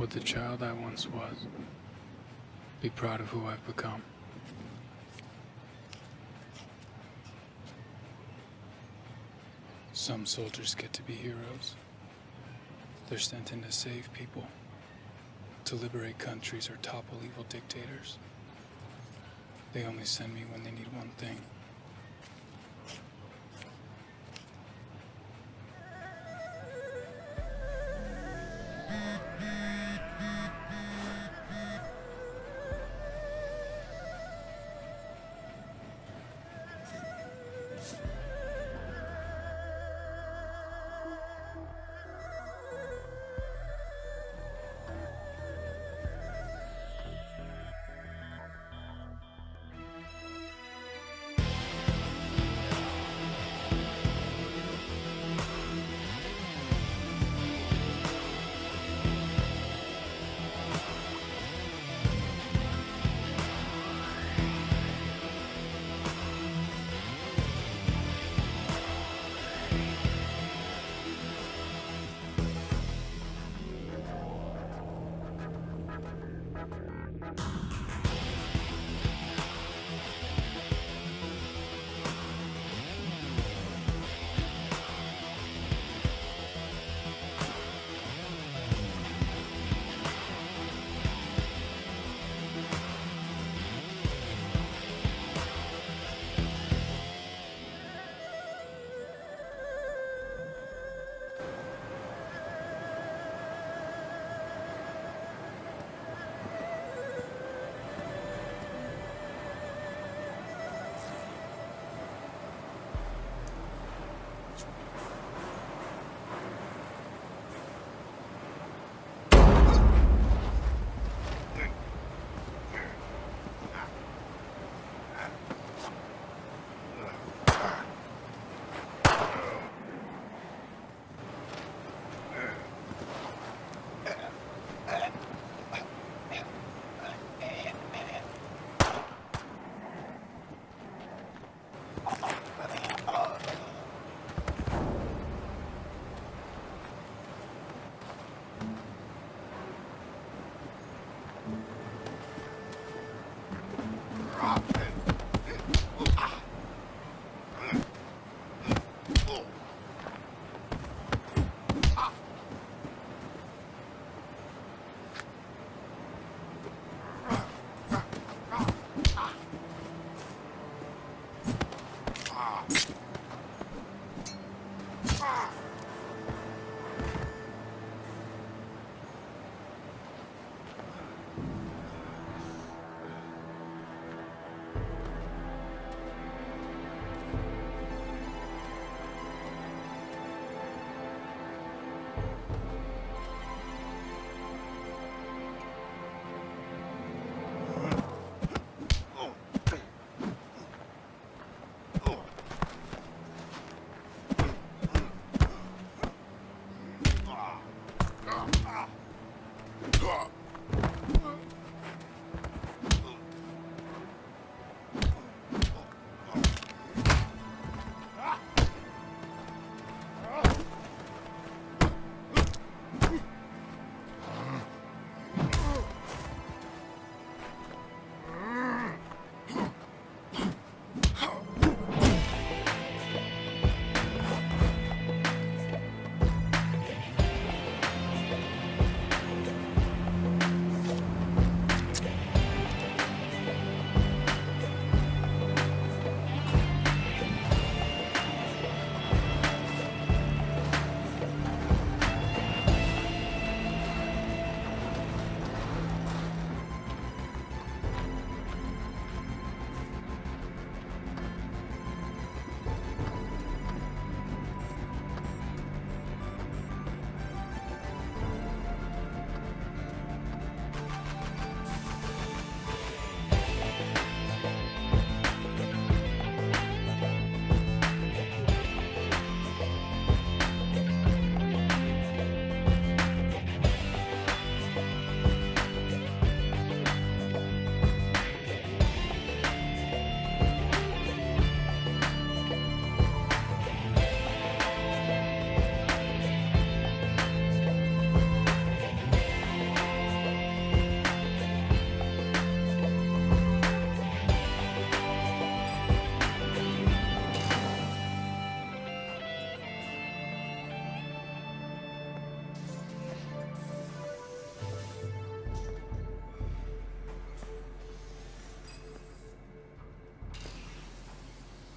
with the child I once was. Be proud of who I've become. Some soldiers get to be heroes. They're sent in to save people, to liberate countries or topple evil dictators. They only send me when they need one thing.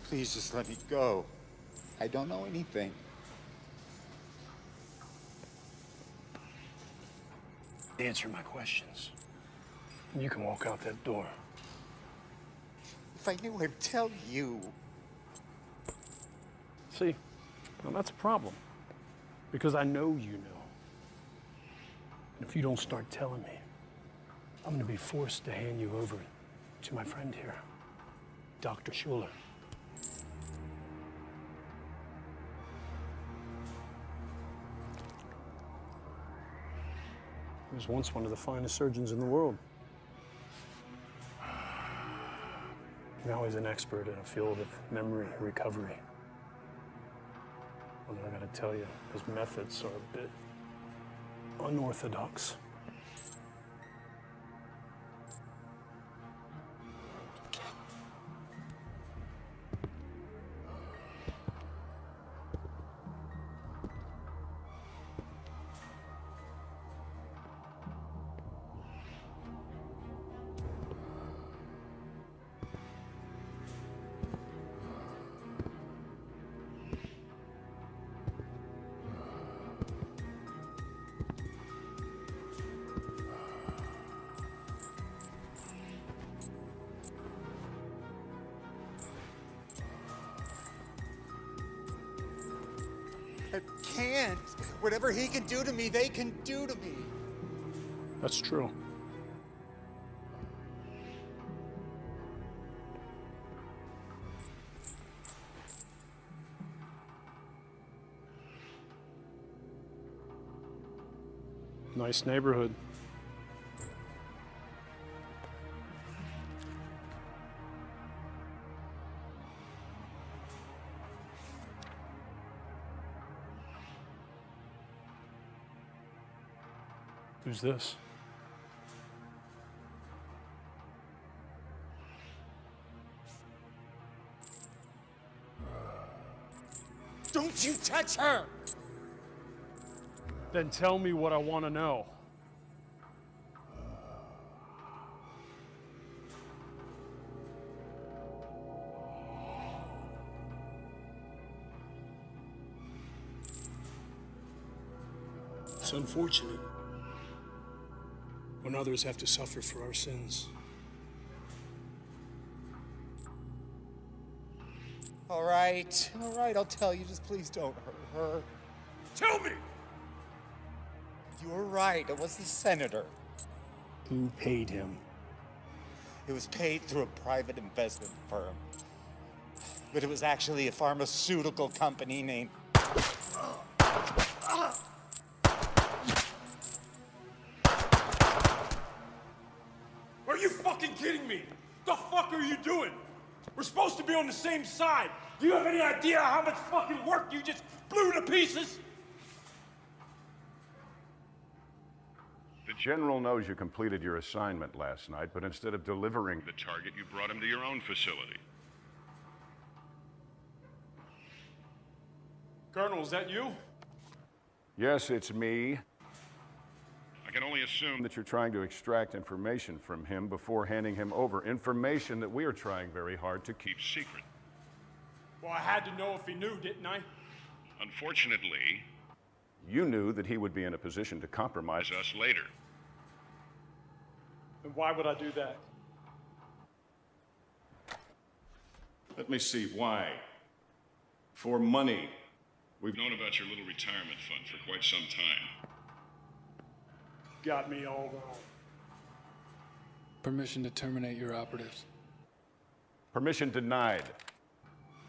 Please just let me go. I don't know anything. Answer my questions. And you can walk out that door. If I knew, I'd tell you. See, now that's a problem. Because I know you know. And if you don't start telling me, I'm going to be forced to hand you over to my friend here, Dr. Schuler. He was once one of the finest surgeons in the world. Now he's an expert in a field of memory recovery. Well, I gotta tell you, his methods are a bit unorthodox. I can't. Whatever he can do to me, they can do to me. That's true. Nice neighborhood. Who's this? Don't you touch her! Then tell me what I want to know. It's unfortunate when others have to suffer for our sins. All right, I'll tell you. Just please don't hurt her. Tell me! You were right. It was the senator. Who paid him? It was paid through a private investment firm. But it was actually a pharmaceutical company named... Are you fucking kidding me? The fuck are you doing? We're supposed to be on the same side. Do you have any idea how much fucking work you just blew to pieces? The General knows you completed your assignment last night, but instead of delivering the target, you brought him to your own facility. Colonel, is that you? Yes, it's me. I can only assume that you're trying to extract information from him before handing him over. Information that we are trying very hard to keep secret. Well, I had to know if he knew, didn't I? Unfortunately, you knew that he would be in a position to compromise us later. And why would I do that? Let me see, why? For money. We've known about your little retirement fund for quite some time. Got me all wrong. Permission to terminate your operatives. Permission denied.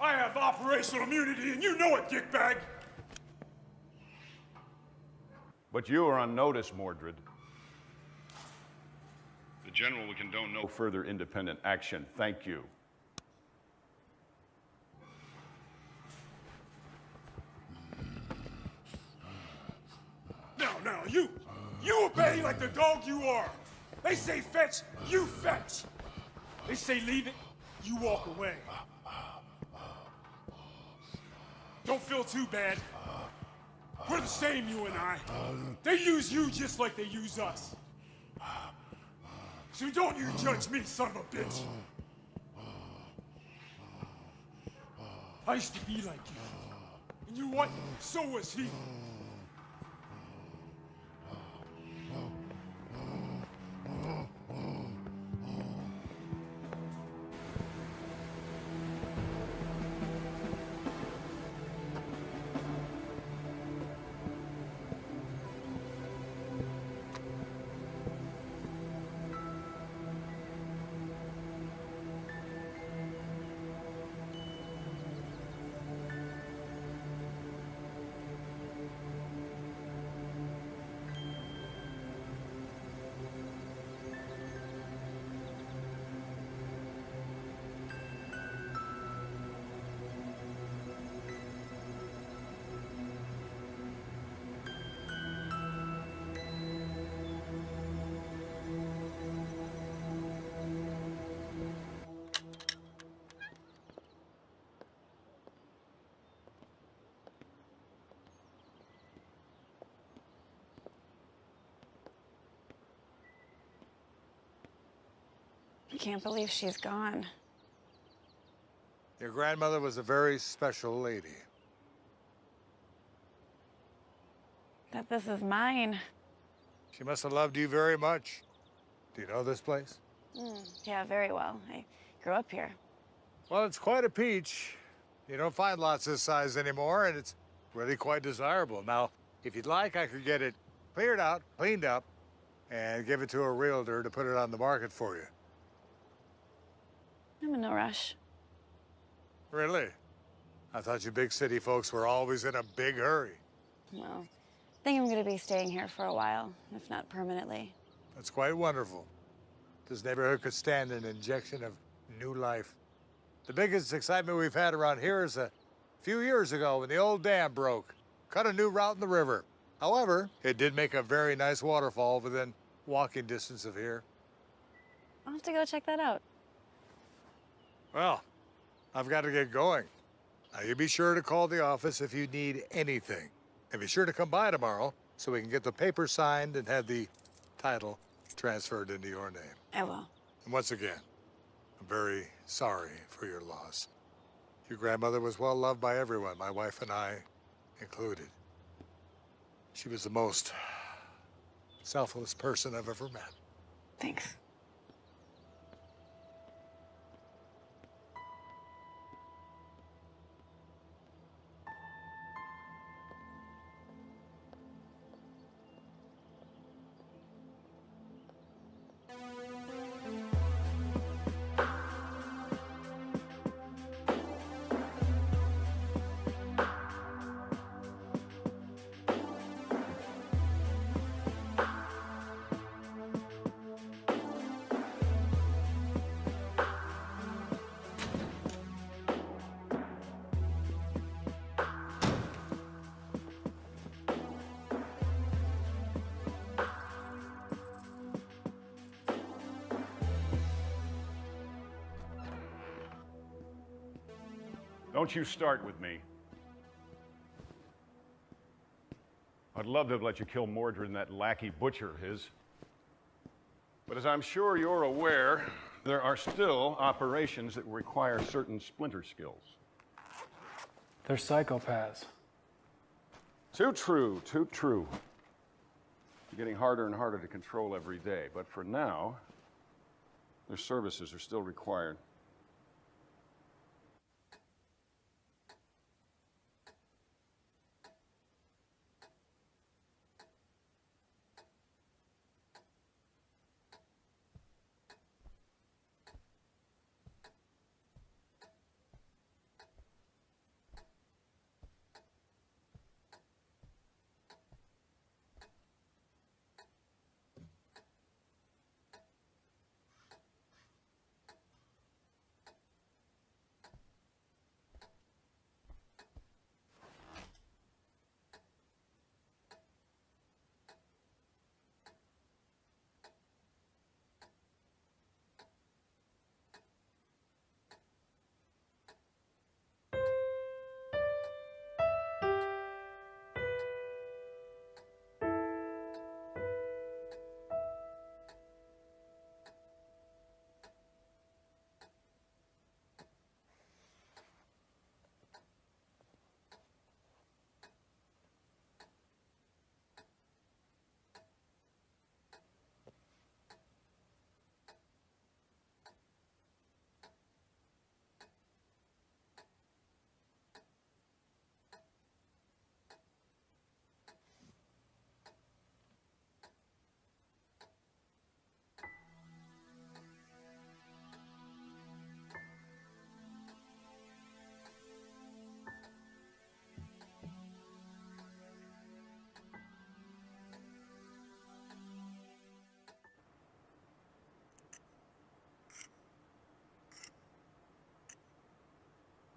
I have operational immunity, and you know it, dickbag! But you are on notice, Mordred. The General will condone no further independent action. Thank you. Now, you obey like the dog you are. They say fetch, you fetch. They say leave it, you walk away. Don't feel too bad. We're the same, you and I. They use you just like they use us. So don't you judge me, son of a bitch. I used to be like you. And you know what? So was he. I can't believe she's gone. Your grandmother was a very special lady. That this is mine. She must have loved you very much. Do you know this place? Yeah, very well. I grew up here. Well, it's quite a peach. You don't find lots this size anymore, and it's really quite desirable. Now, if you'd like, I could get it cleared out, cleaned up, and give it to a realtor to put it on the market for you. I'm in no rush. Really? I thought you big city folks were always in a big hurry. Well, I think I'm going to be staying here for a while, if not permanently. That's quite wonderful. This neighborhood could stand an injection of new life. The biggest excitement we've had around here is a few years ago when the old dam broke. Cut a new route in the river. However, it did make a very nice waterfall within walking distance of here. I'll have to go check that out. Well, I've got to get going. Now, you be sure to call the office if you need anything. And be sure to come by tomorrow so we can get the paper signed and have the title transferred into your name. I will. And once again, I'm very sorry for your loss. Your grandmother was well loved by everyone, my wife and I included. She was the most selfless person I've ever met. Thanks. Don't you start with me. I'd love to have let you kill Mordred and that lackey butcher of his. But as I'm sure you're aware, there are still operations that require certain splinter skills. They're psychopaths. Too true, too true. They're getting harder and harder to control every day, but for now, their services are still required.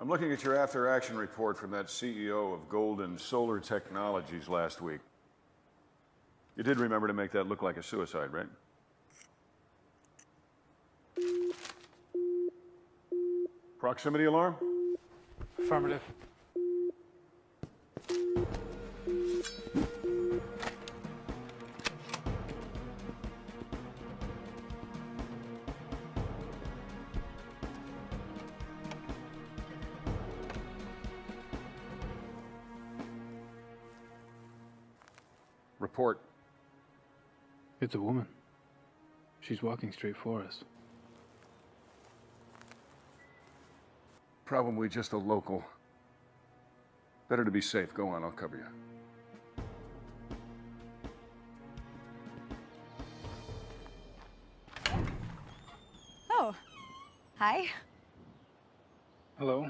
I'm looking at your after-action report from that CEO of Golden Solar Technologies last week. You did remember to make that look like a suicide, right? Proximity alarm? Affirmative. Report. It's a woman. She's walking straight for us. Probably just a local. Better to be safe. Go on, I'll cover you. Oh, hi. Hello?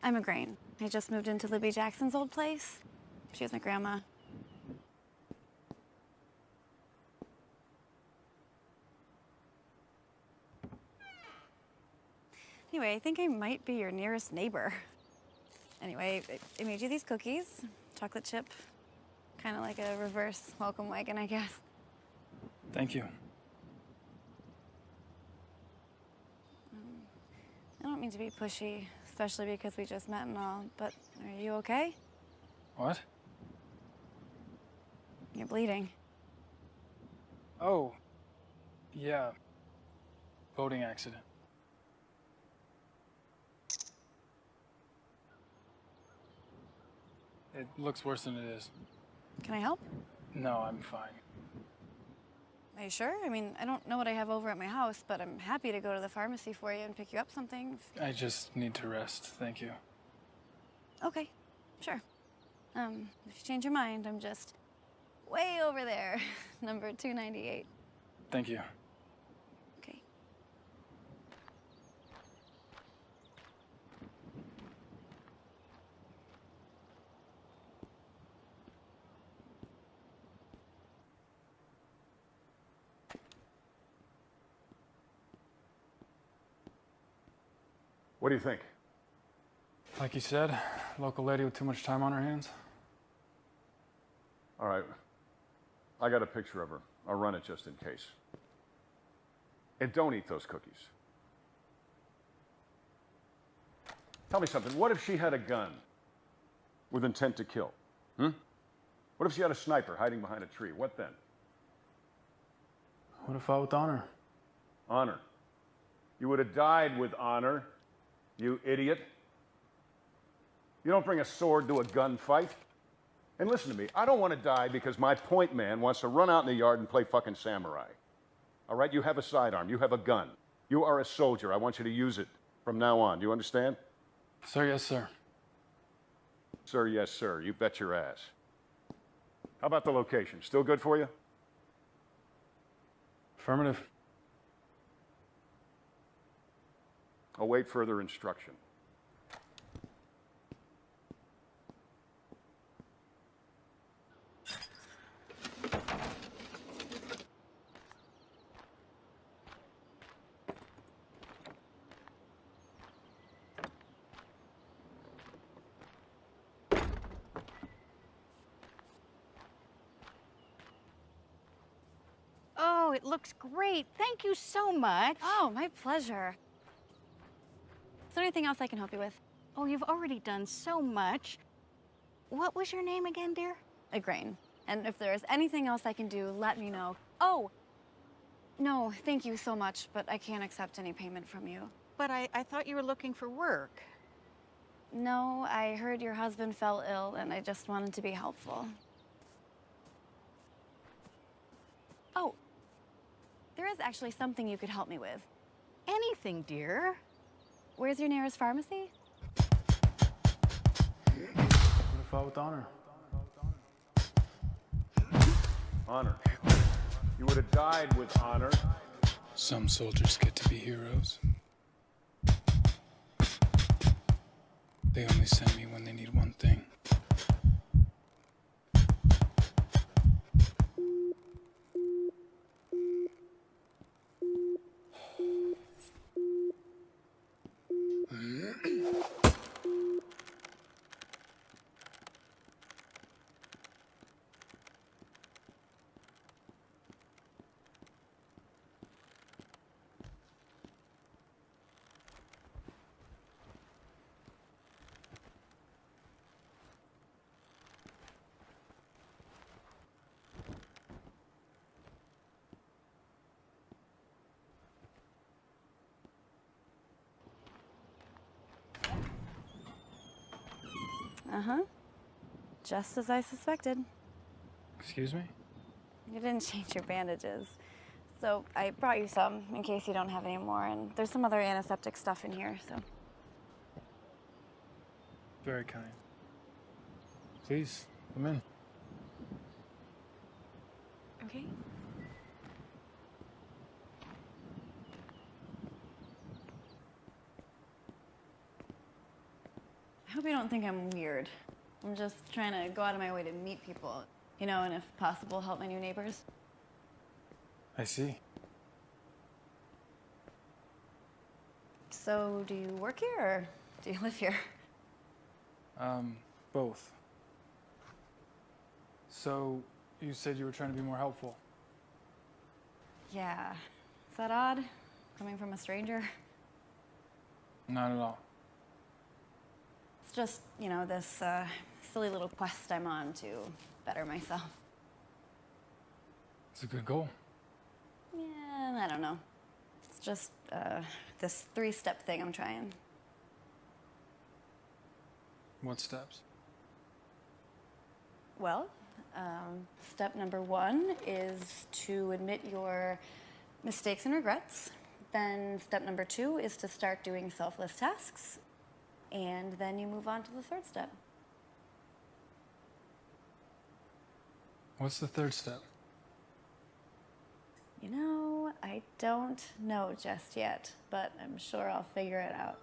I'm Igraine. I just moved into Libby Jackson's old place. She was my grandma. Anyway, I think I might be your nearest neighbor. Anyway, I made you these cookies, chocolate chip, kind of like a reverse welcome wagon, I guess. Thank you. I don't mean to be pushy, especially because we just met and all, but are you okay? What? You're bleeding. Oh. Yeah. Boating accident. It looks worse than it is. Can I help? No, I'm fine. Are you sure? I mean, I don't know what I have over at my house, but I'm happy to go to the pharmacy for you and pick you up something. I just need to rest. Thank you. Okay, sure. If you change your mind, I'm just way over there, number 298. Thank you. Okay. What do you think? Like you said, local lady with too much time on her hands. All right. I got a picture of her. I'll run it just in case. And don't eat those cookies. Tell me something. What if she had a gun with intent to kill? What if she had a sniper hiding behind a tree? What then? Would have fought with honor. Honor. You would have died with honor, you idiot. You don't bring a sword to a gunfight. And listen to me, I don't want to die because my point man wants to run out in the yard and play fucking samurai. All right, you have a sidearm, you have a gun. You are a soldier. I want you to use it from now on. Do you understand? Sir, yes, sir. Sir, yes, sir. You bet your ass. How about the location? Still good for you? Affirmative. Await further instruction. Oh, it looks great. Thank you so much. Oh, my pleasure. Is there anything else I can help you with? Oh, you've already done so much. What was your name again, dear? Igraine. And if there's anything else I can do, let me know. Oh! No, thank you so much, but I can't accept any payment from you. But I thought you were looking for work. No, I heard your husband fell ill, and I just wanted to be helpful. Oh, there is actually something you could help me with. Anything, dear. Where's your nearest pharmacy? Would have fought with honor. Honor. You would have died with honor. Some soldiers get to be heroes. They only send me when they need one thing. Uh-huh. Just as I suspected. Excuse me? You didn't change your bandages. So I brought you some in case you don't have any more, and there's some other antiseptic stuff in here, so. Very kind. Please, come in. Okay. I hope you don't think I'm weird. I'm just trying to go out of my way to meet people, you know, and if possible, help my new neighbors. I see. So, do you work here or do you live here? Both. So, you said you were trying to be more helpful. Yeah. Is that odd? Coming from a stranger? Not at all. It's just, you know, this silly little quest I'm on to better myself. It's a good goal. Yeah, I don't know. It's just this 3-step thing I'm trying. What steps? Well, step number 1 is to admit your mistakes and regrets. Then step number 2 is to start doing selfless tasks. And then you move on to the 3rd step. What's the 3rd step? You know, I don't know just yet, but I'm sure I'll figure it out.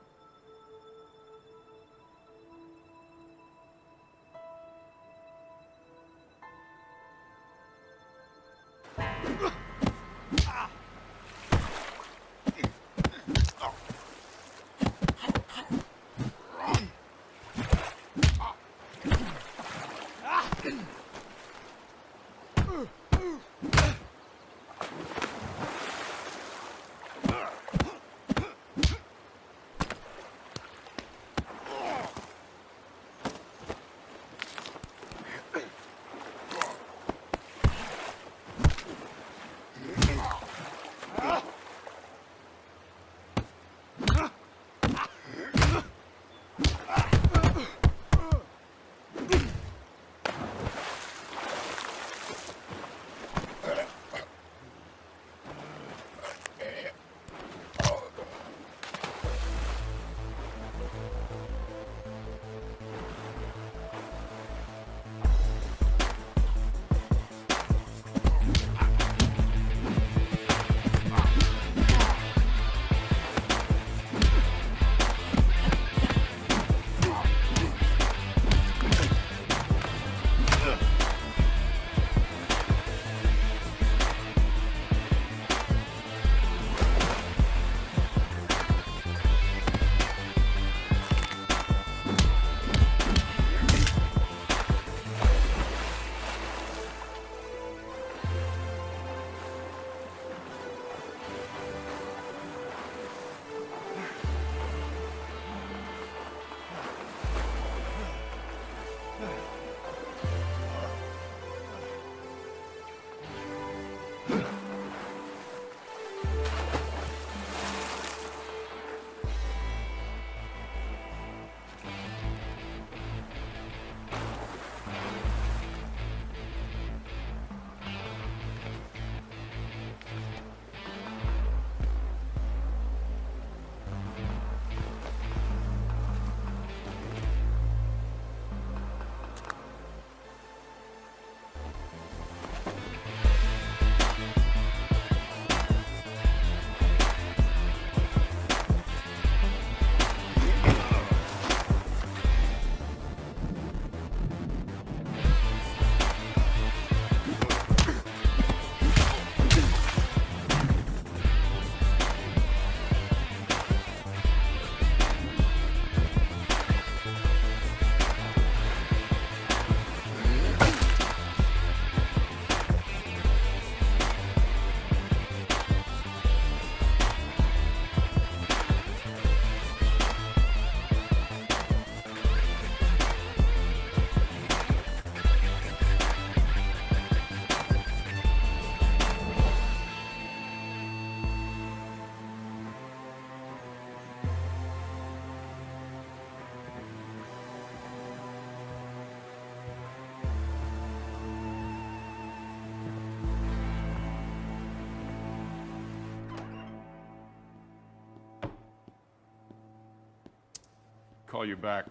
Call you back.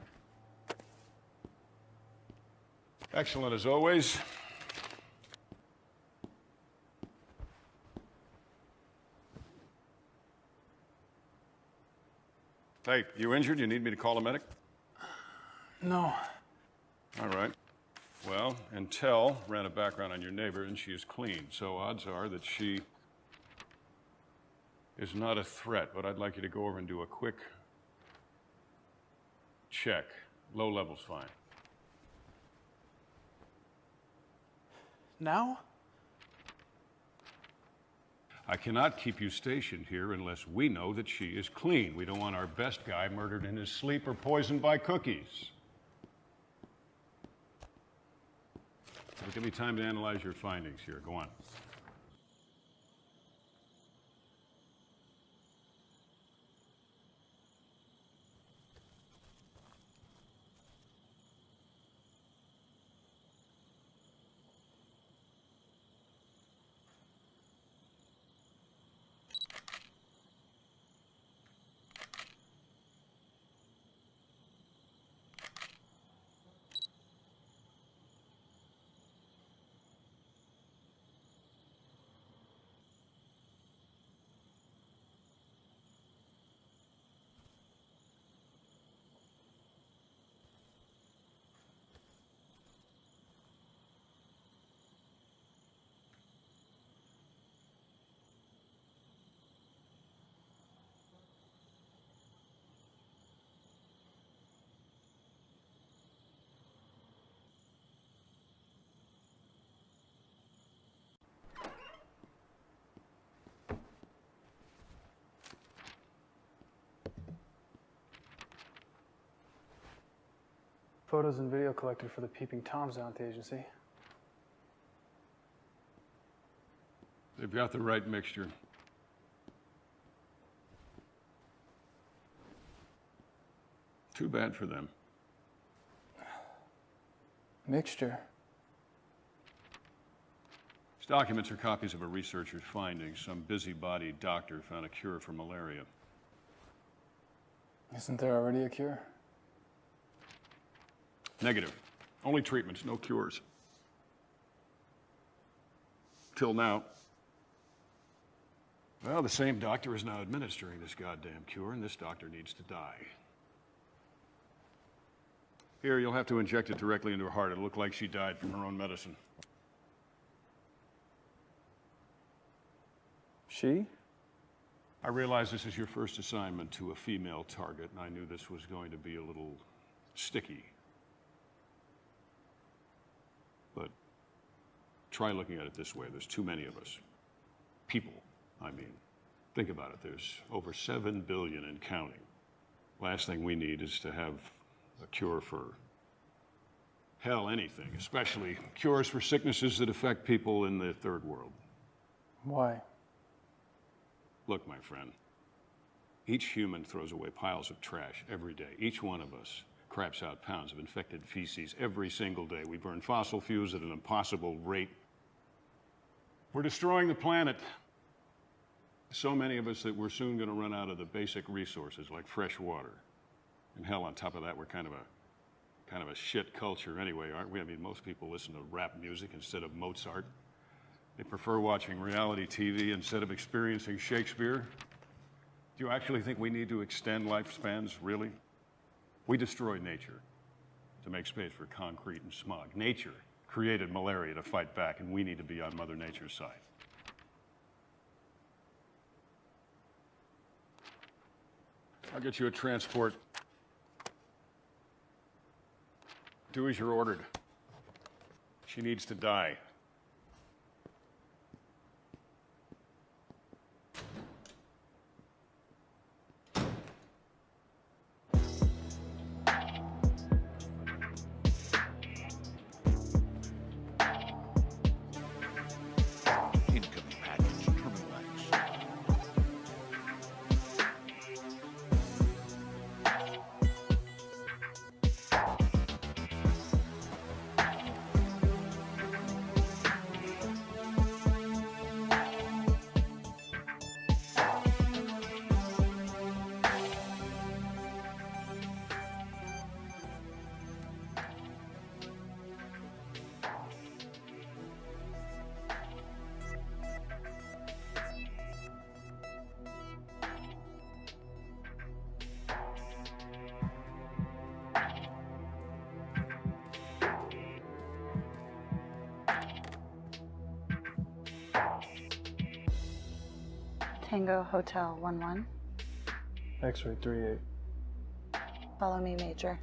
Excellent as always. Hey, you injured? You need me to call a medic? No. All right. Well, Intel ran a background on your neighbor, and she is clean, so odds are that she is not a threat, but I'd like you to go over and do a quick check. Low level's fine. Now? I cannot keep you stationed here unless we know that she is clean. We don't want our best guy murdered in his sleep or poisoned by cookies. So give me time to analyze your findings here. Go on. Photos and video collected for the Peeping Toms out at the agency. They've got the right mixture. Too bad for them. Mixture? These documents are copies of a researcher's findings. Some busybody doctor found a cure for malaria. Isn't there already a cure? Negative. Only treatments, no cures. Till now. Well, the same doctor is now administering this goddamn cure, and this doctor needs to die. Here, you'll have to inject it directly into her heart. It'll look like she died from her own medicine. She? I realize this is your first assignment to a female target, and I knew this was going to be a little sticky. But try looking at it this way. There's too many of us. People, I mean. Think about it. There's over 7 billion and counting. Last thing we need is to have a cure for, hell, anything, especially cures for sicknesses that affect people in the third world. Why? Look, my friend, each human throws away piles of trash every day. Each one of us craps out pounds of infected feces every single day. We burn fossil fuels at an impossible rate. We're destroying the planet. So many of us that we're soon going to run out of the basic resources like fresh water. And hell, on top of that, we're kind of a shit culture anyway, aren't we? I mean, most people listen to rap music instead of Mozart. They prefer watching reality TV instead of experiencing Shakespeare. Do you actually think we need to extend lifespans, really? We destroyed nature to make space for concrete and smog. Nature created malaria to fight back, and we need to be on Mother Nature's side. I'll get you a transport. Do as you're ordered. She needs to die. Incoming package, Terminal X. Tango Hotel 11. X-ray 38. Follow me, Major.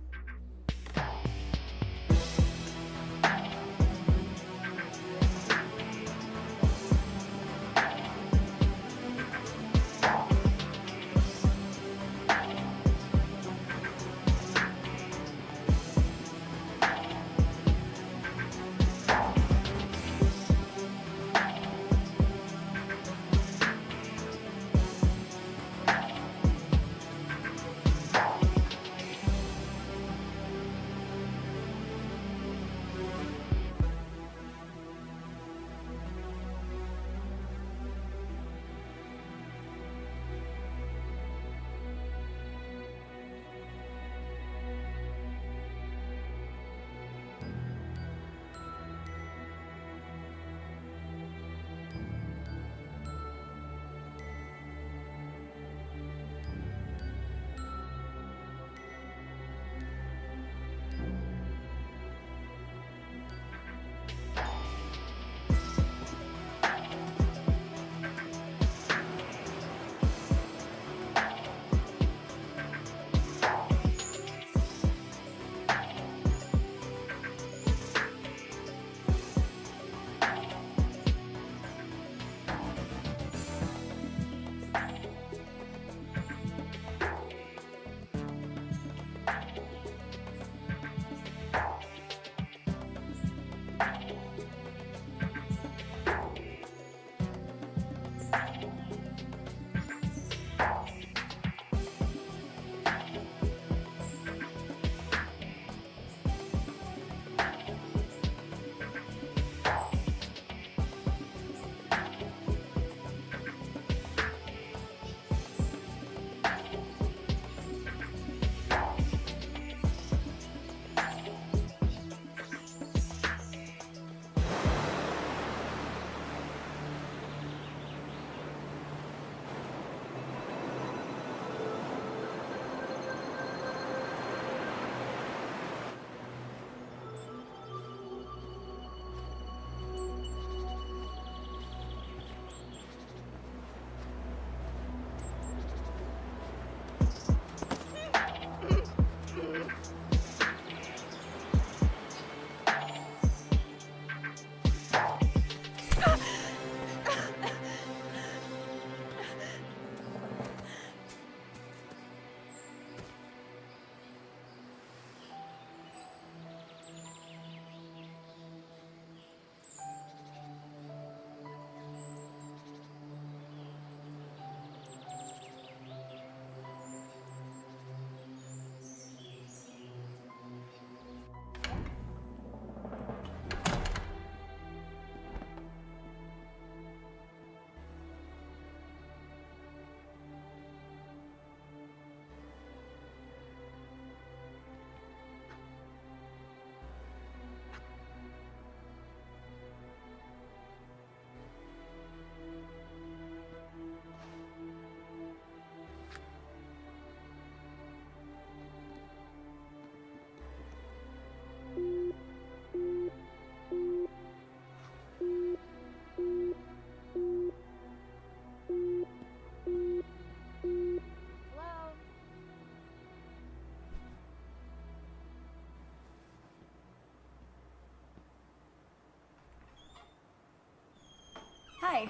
Hi.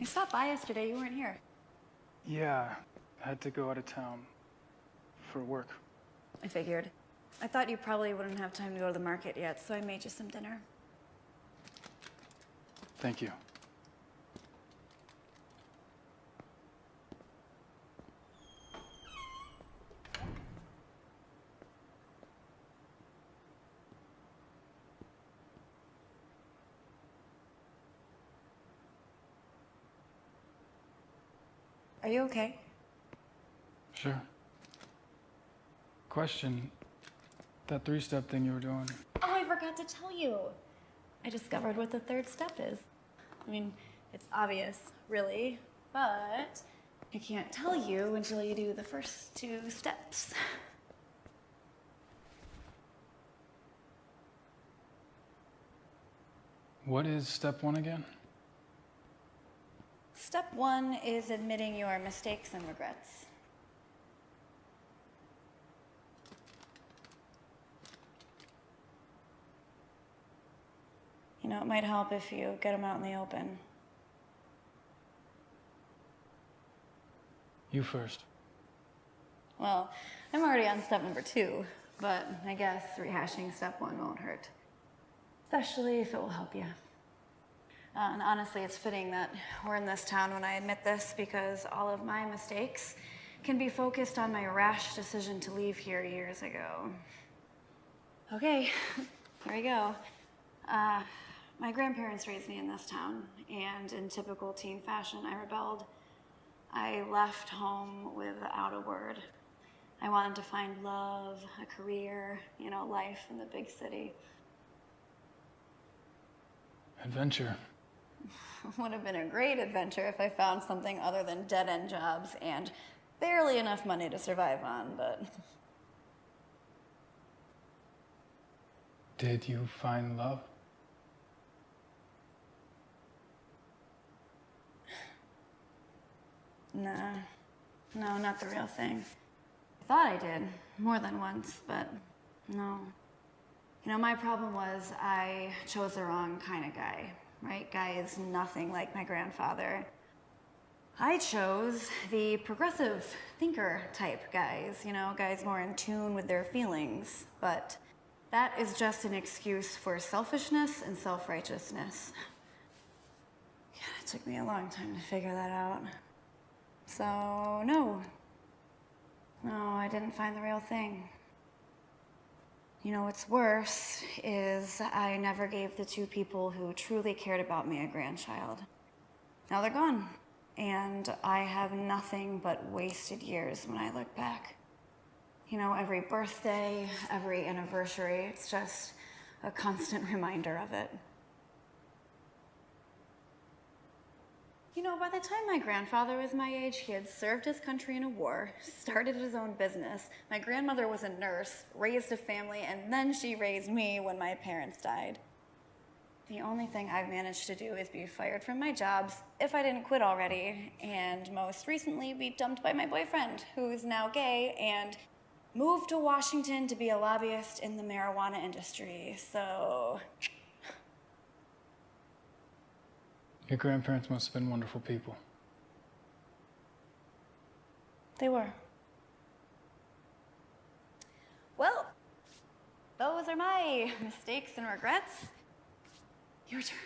I stopped by yesterday. You weren't here. Yeah, I had to go out of town for work. I figured. I thought you probably wouldn't have time to go to the market yet, so I made you some dinner. Thank you. Are you okay? Sure. Question, that three-step thing you were doing, Oh, I forgot to tell you. I discovered what the third step is. I mean, it's obvious, really, but I can't tell you until you do the first two steps. what is step one again? Step 1 is admitting your mistakes and regrets. You know, it might help if you get them out in the open. You first. Well, I'm already on step number 2, but I guess rehashing step 1 won't hurt. Especially if it will help you. And honestly, it's fitting that we're in this town when I admit this, because all of my mistakes can be focused on my rash decision to leave here years ago. Okay, here we go. My grandparents raised me in this town, and in typical teen fashion, I rebelled. I left home without a word. I wanted to find love, a career, you know, life in the big city. Adventure. Would have been a great adventure if I found something other than dead-end jobs and barely enough money to survive on, but... Did you find love? Nah. No, not the real thing. I thought I did, more than once, but no. You know, my problem was I chose the wrong kind of guy, right? Guy is nothing like my grandfather. I chose the progressive thinker type guys, you know, guys more in tune with their feelings, but that is just an excuse for selfishness and self-righteousness. Yeah, it took me a long time to figure that out. So, no, I didn't find the real thing. You know, what's worse is I never gave the 2 people who truly cared about me a grandchild. Now they're gone, and I have nothing but wasted years when I look back. You know, every birthday, every anniversary, it's just a constant reminder of it. You know, by the time my grandfather was my age, he had served his country in a war, started his own business. My grandmother was a nurse, raised a family, and then she raised me when my parents died. The only thing I've managed to do is be fired from my jobs, if I didn't quit already, and most recently be dumped by my boyfriend, who's now gay, and moved to Washington to be a lobbyist in the marijuana industry, so... Your grandparents must have been wonderful people. They were. Well, those are my mistakes and regrets. Your turn.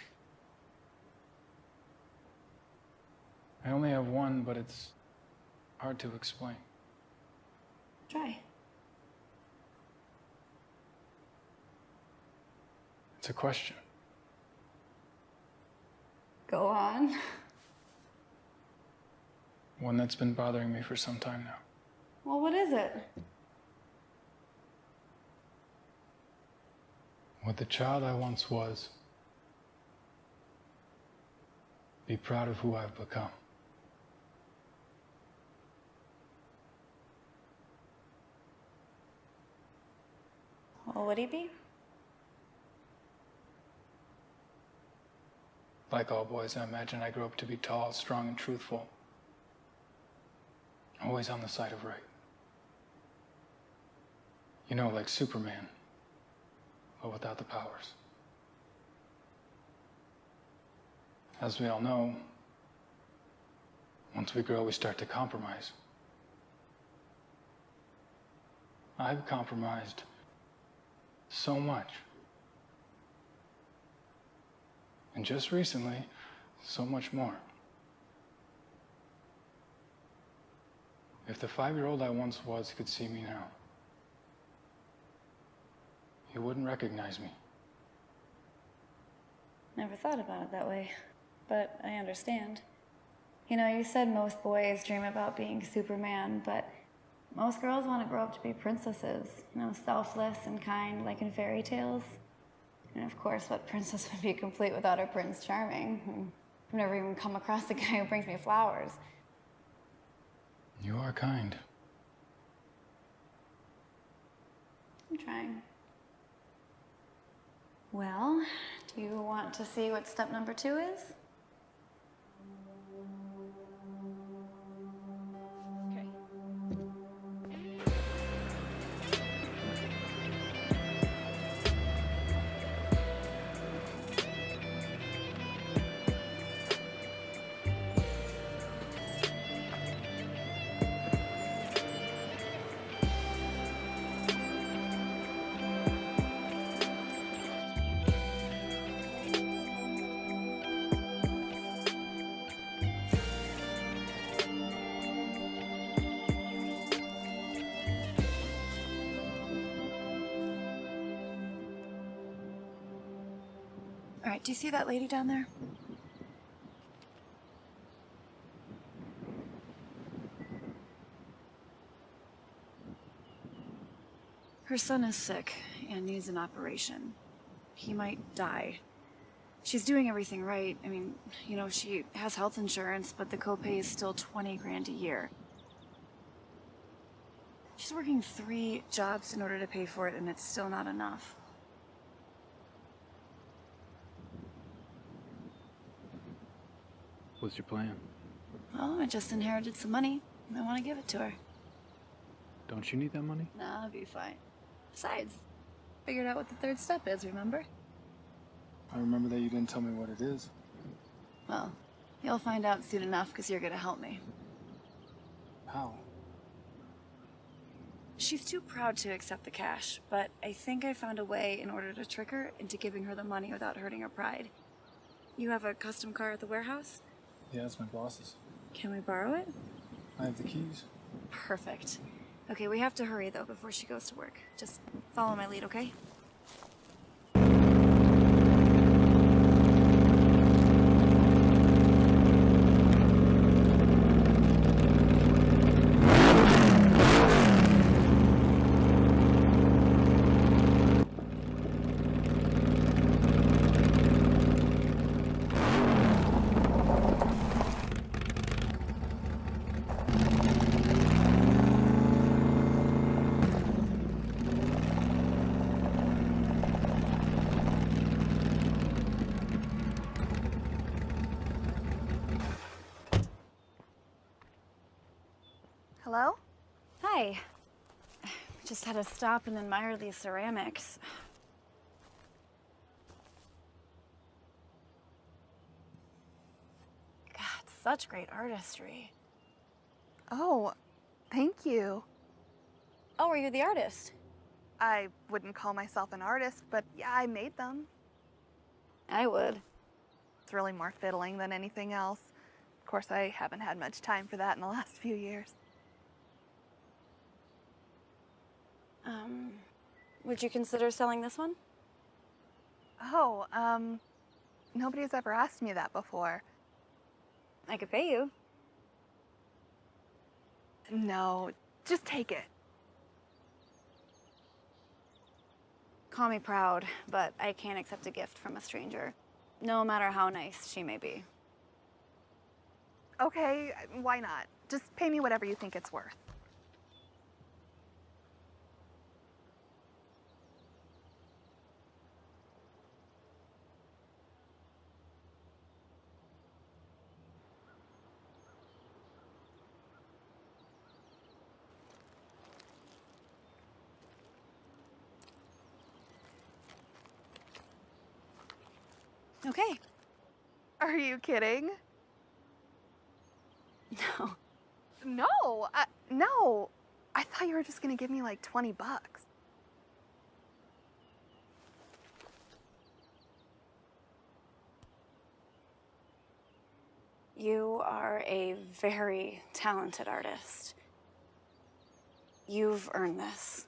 I only have one, but it's hard to explain. Try. It's a question. Go on. One that's been bothering me for some time now. Well, what is it? Would the child I once was be proud of who I've become? Well, would he be? Like all boys, I imagine I grew up to be tall, strong, and truthful. Always on the side of right. You know, like Superman, but without the powers. As we all know, once we grow, we start to compromise. I've compromised so much. And just recently, so much more. If the 5-year-old I once was could see me now, he wouldn't recognize me. Never thought about it that way, but I understand. You know, you said most boys dream about being Superman, but most girls want to grow up to be princesses, you know, selfless and kind, like in fairy tales. And of course, what princess would be complete without her Prince Charming? I've never even come across a guy who brings me flowers. You are kind. I'm trying. Well, do you want to see what step number 2 is? right, do you see that lady down there? Her son is sick and needs an operation. He might die. She's doing everything right. I mean, you know, she has health insurance, but the copay is still 20 grand a year. She's working 3 jobs in order to pay for it, and it's still not enough. What's your plan? Well, I just inherited some money. I want to give it to her. Don't you need that money? Nah, I'll be fine. Besides, figured out what the 3rd step is, remember? I remember that you didn't tell me what it is. Well, you'll find out soon enough because you're gonna help me. How? She's too proud to accept the cash, but I think I found a way in order to trick her into giving her the money without hurting her pride. You have a custom car at the warehouse? Yeah, it's my boss's. Can we borrow it? I have the keys. Perfect. Okay, we have to hurry though before she goes to work. Just follow my lead, okay? Hello? Hi. Just had to stop and admire these ceramics. God, such great artistry. Oh, thank you. Oh, are you the artist? I wouldn't call myself an artist, but yeah, I made them. I would. It's really more fiddling than anything else. Of course, I haven't had much time for that in the last few years. Would you consider selling this one? Oh, nobody's ever asked me that before. I could pay you. No, just take it. Call me proud, but I can't accept a gift from a stranger, no matter how nice she may be. Okay, why not? Just pay me whatever you think it's worth. Okay. Are you kidding? No. No, no. I thought you were just gonna give me like 20 bucks. You are a very talented artist. You've earned this.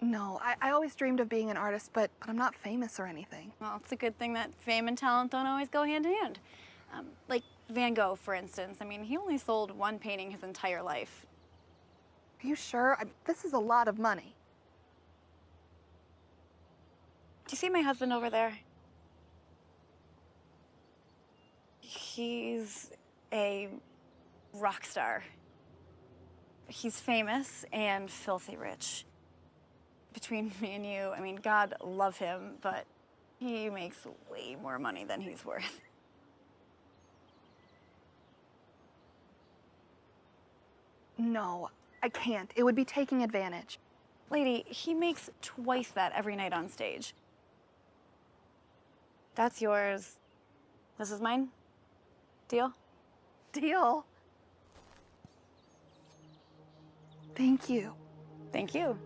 No, I always dreamed of being an artist, but I'm not famous or anything. Well, it's a good thing that fame and talent don't always go hand in hand. Like Van Gogh, for instance. I mean, he only sold 1 painting his entire life. Are you sure? This is a lot of money. Do you see my husband over there? He's a rock star. He's famous and filthy rich. Between me and you, I mean, God love him, but he makes way more money than he's worth. No, I can't. It would be taking advantage. Lady, he makes twice that every night on stage. That's yours. This is mine. Deal? Deal. Thank you. Thank you.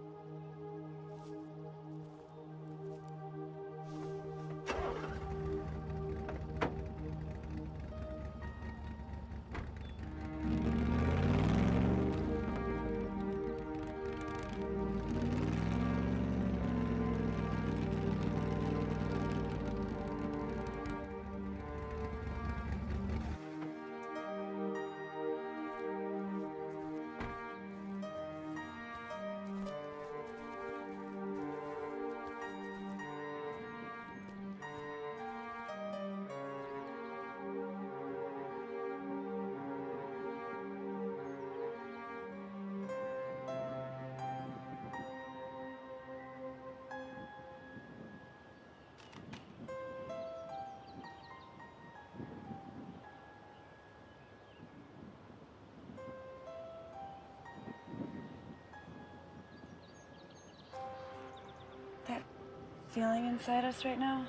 feeling inside us right now?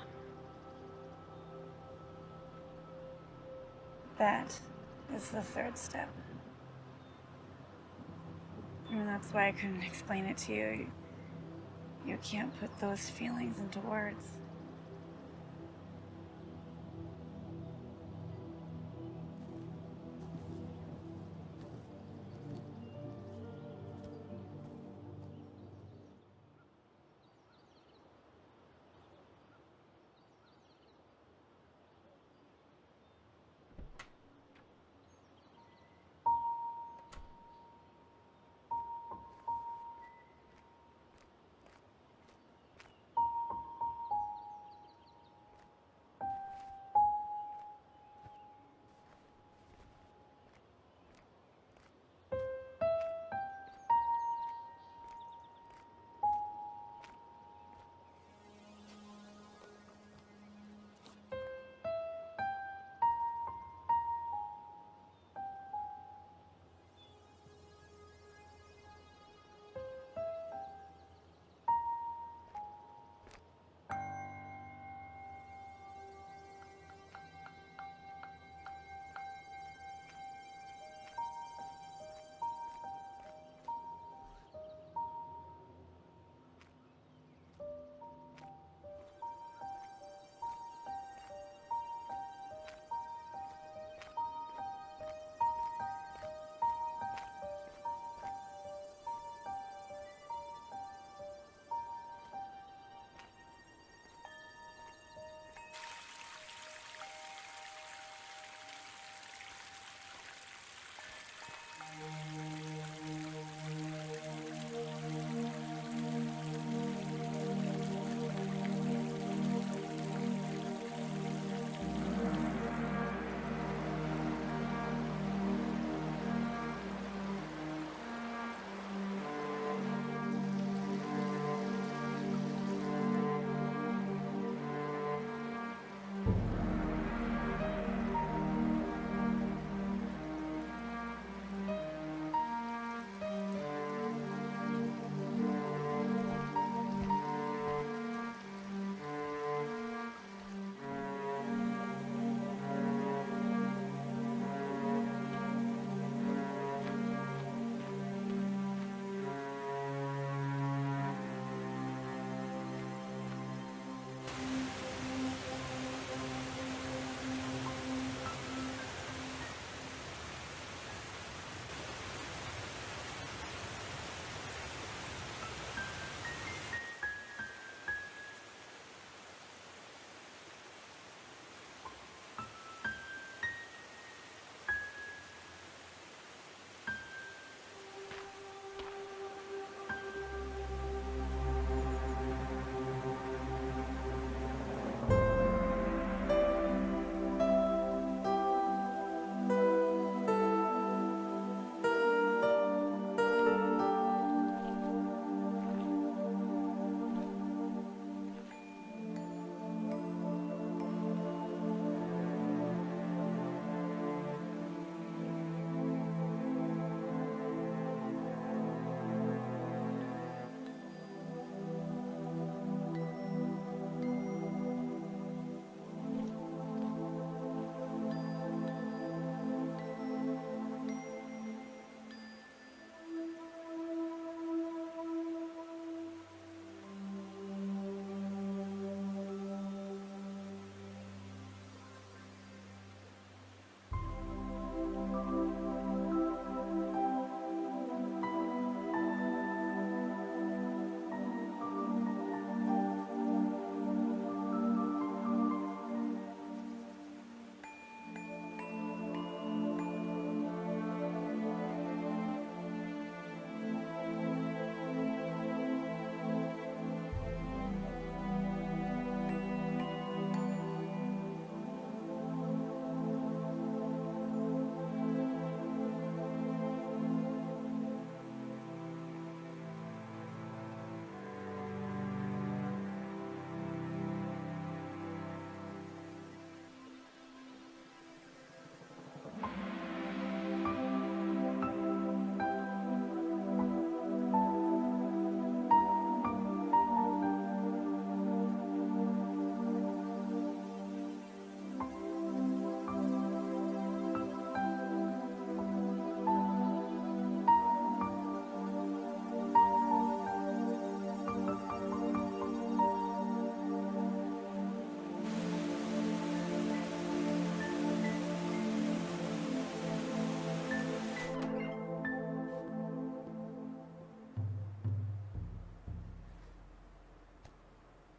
That is the third step. And that's why I couldn't explain it to you. You can't put those feelings into words.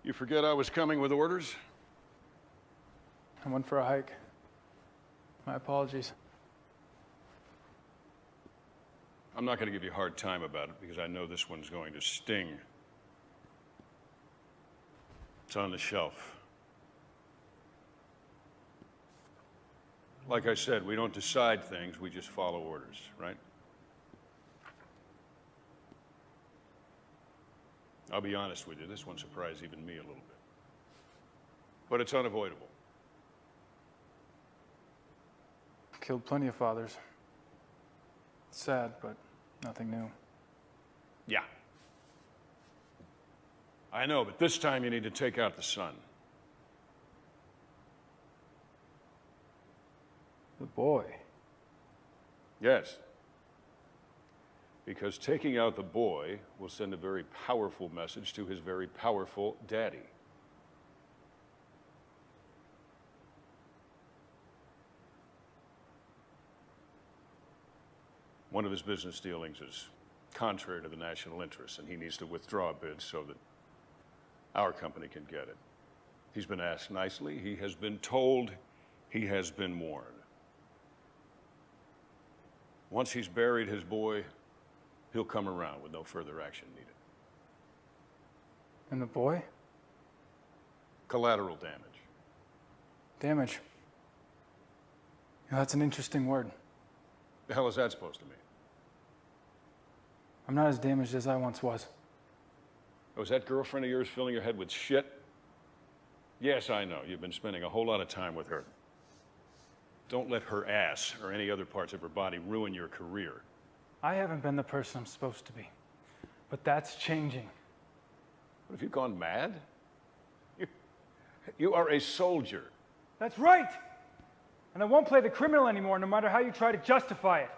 You forget I was coming with orders? I went for a hike. My apologies. I'm not going to give you a hard time about it because I know this one's going to sting. It's on the shelf. Like I said, we don't decide things, we just follow orders, right? I'll be honest with you, this one surprised even me a little bit. But it's unavoidable. Killed plenty of fathers. It's sad, but nothing new. Yeah. I know, but this time you need to take out the son. The boy. Yes. Because taking out the boy will send a very powerful message to his very powerful daddy. One of his business dealings is contrary to the national interest, and he needs to withdraw a bid so that our company can get it. He's been asked nicely. He has been told. He has been warned. Once he's buried his boy, he'll come around with no further action needed. And the boy? Collateral damage. Damage. That's an interesting word. The hell is that supposed to mean? I'm not as damaged as I once was. Oh, is that girlfriend of yours filling your head with shit? Yes, I know. You've been spending a whole lot of time with her. Don't let her ass or any other parts of her body ruin your career. I haven't been the person I'm supposed to be. But that's changing. What, have you gone mad? You are a soldier. That's right! And I won't play the criminal anymore, no matter how you try to justify it.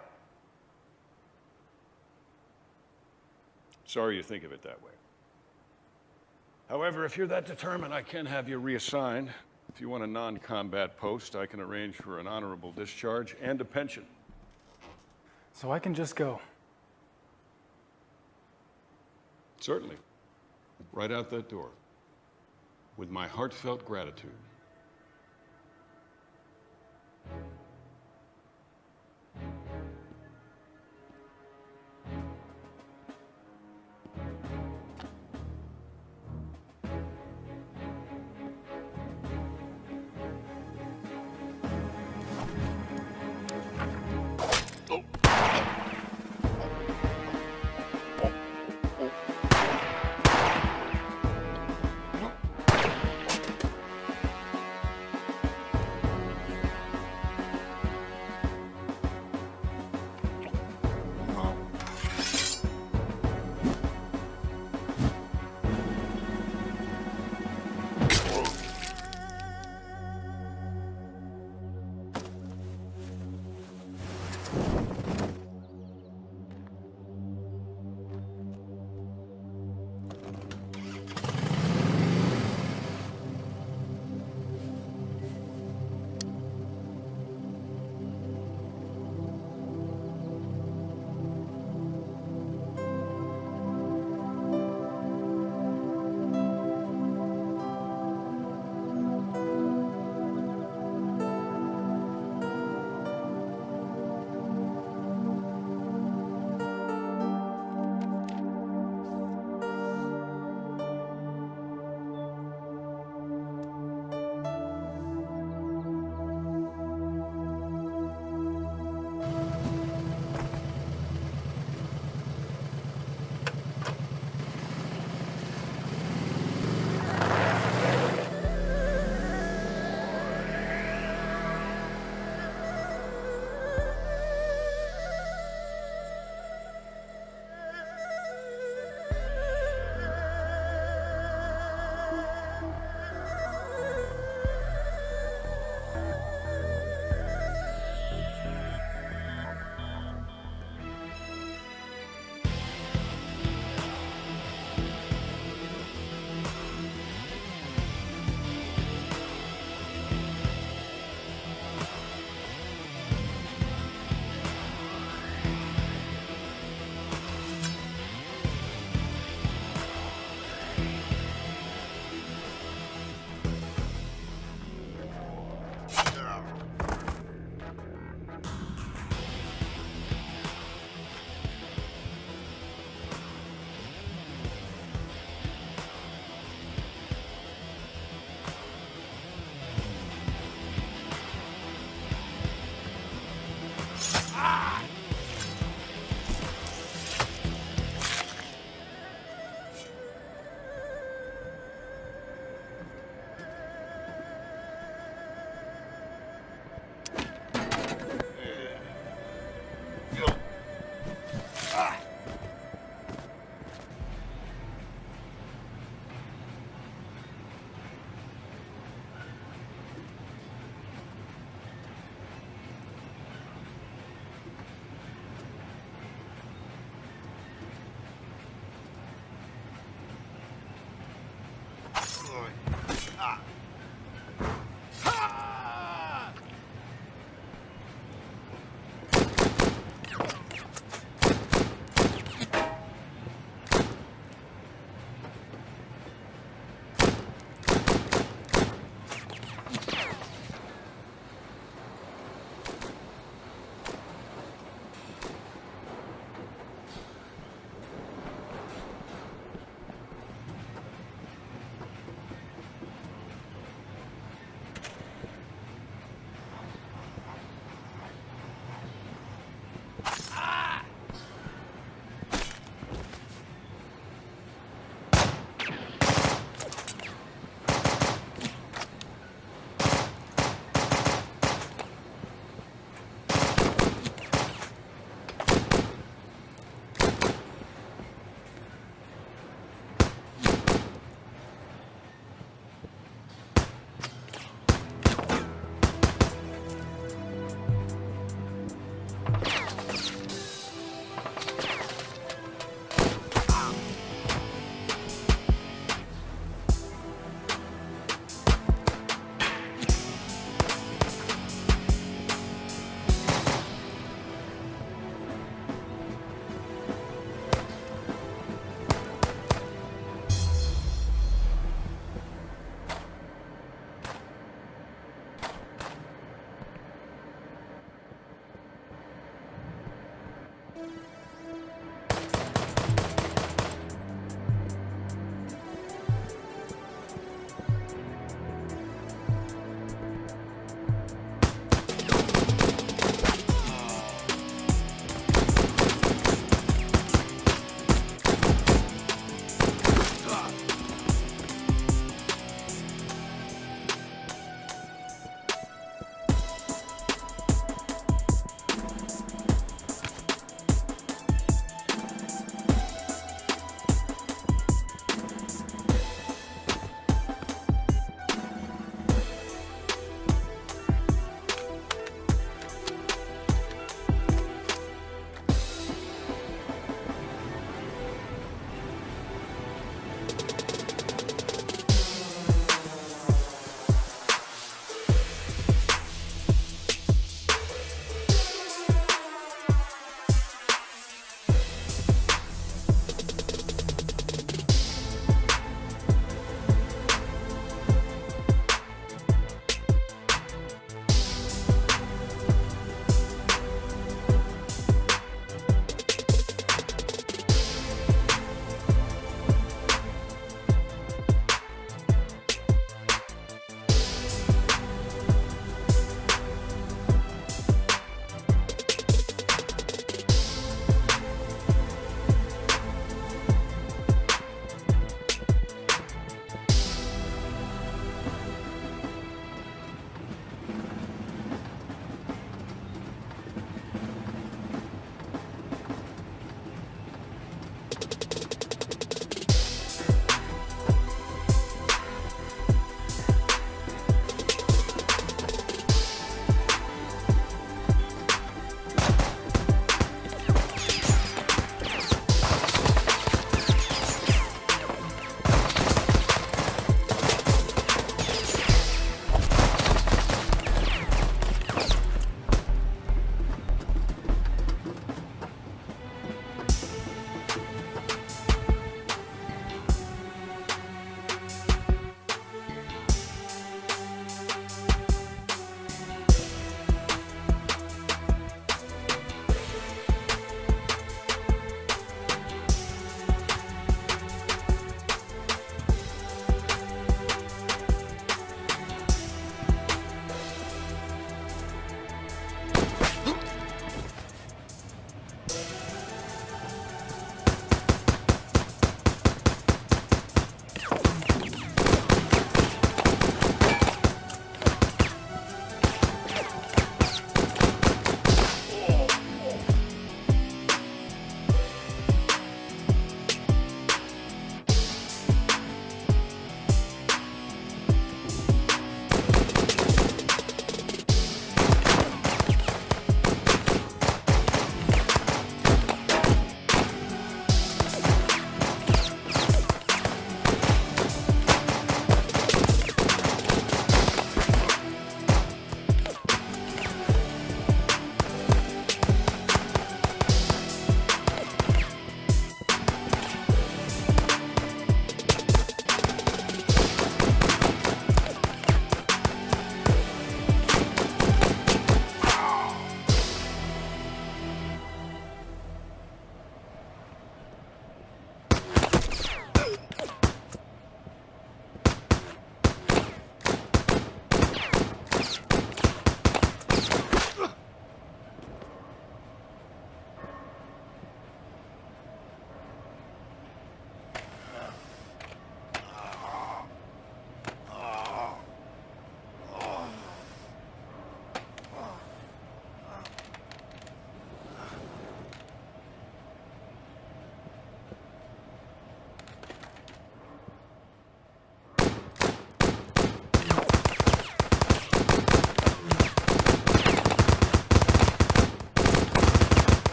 Sorry you think of it that way. However, if you're that determined, I can have you reassigned. If you want a non-combat post, I can arrange for an honorable discharge and a pension. So I can just go. Certainly. Right out that door. With my heartfelt gratitude.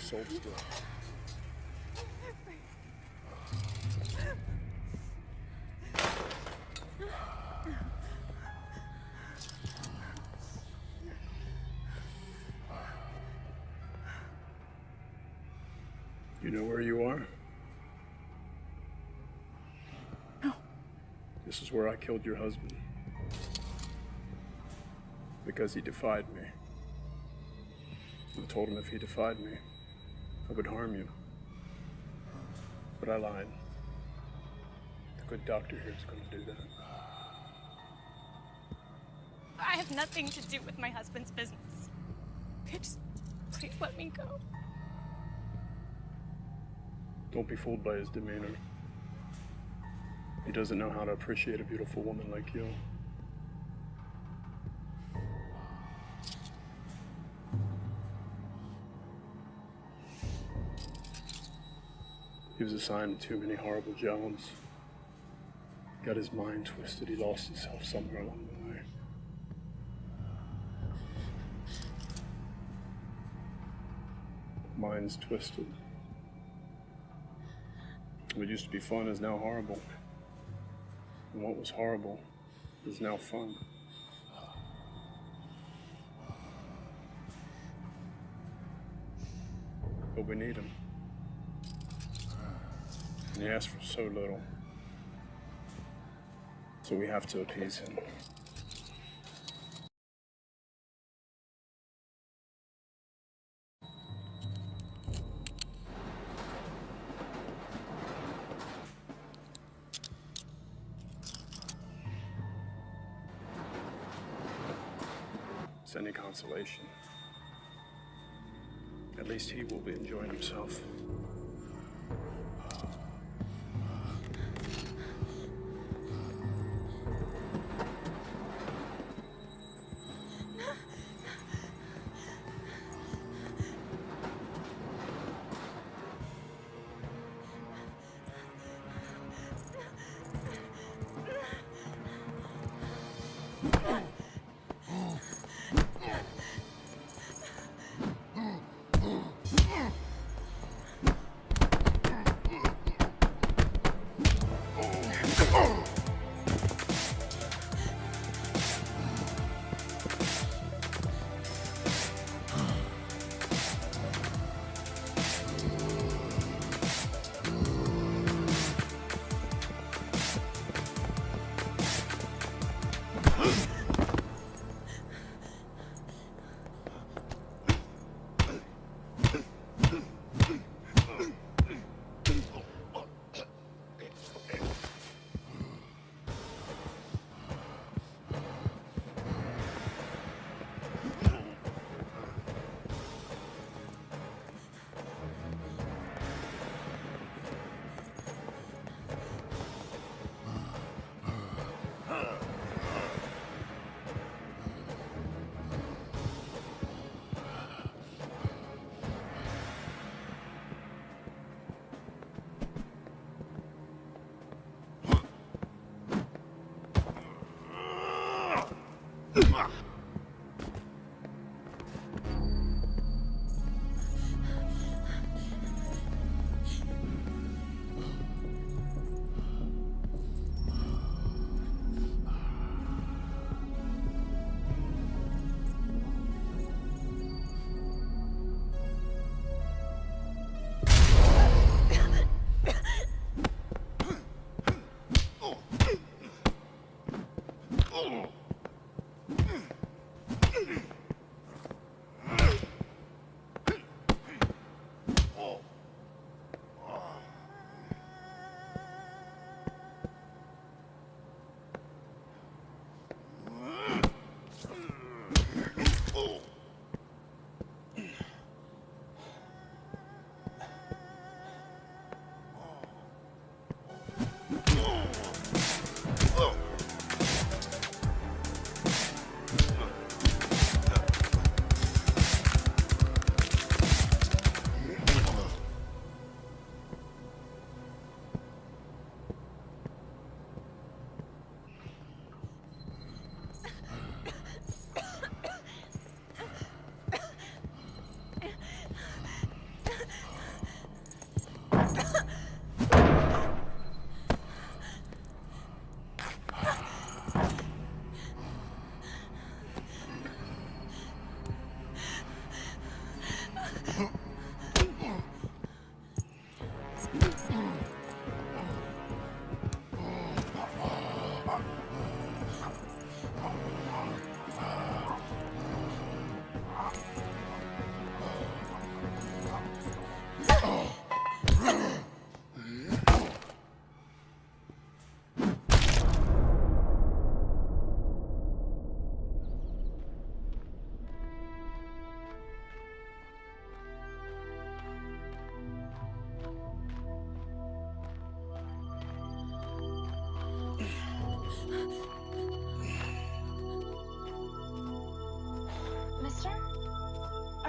sold still. You know where you are? No. This is where I killed your husband. Because he defied me. I told him if he defied me, I would harm you. But I lied. The good doctor here is going to do that. I have nothing to do with my husband's business. Just please let me go. Don't be fooled by his demeanor. He doesn't know how to appreciate a beautiful woman like you. He was assigned to too many horrible jobs. Got his mind twisted. He lost himself somewhere along the way. Mind's twisted. What used to be fun is now horrible. And what was horrible is now fun. But we need him. And he asked for so little. So we have to appease him. It's any consolation. At least he will be enjoying himself.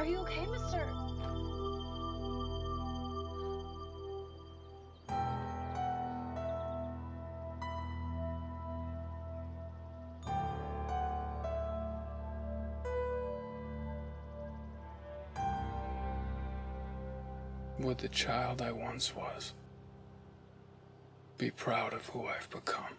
you okay, mister? Would the child I once was be proud of who I've become?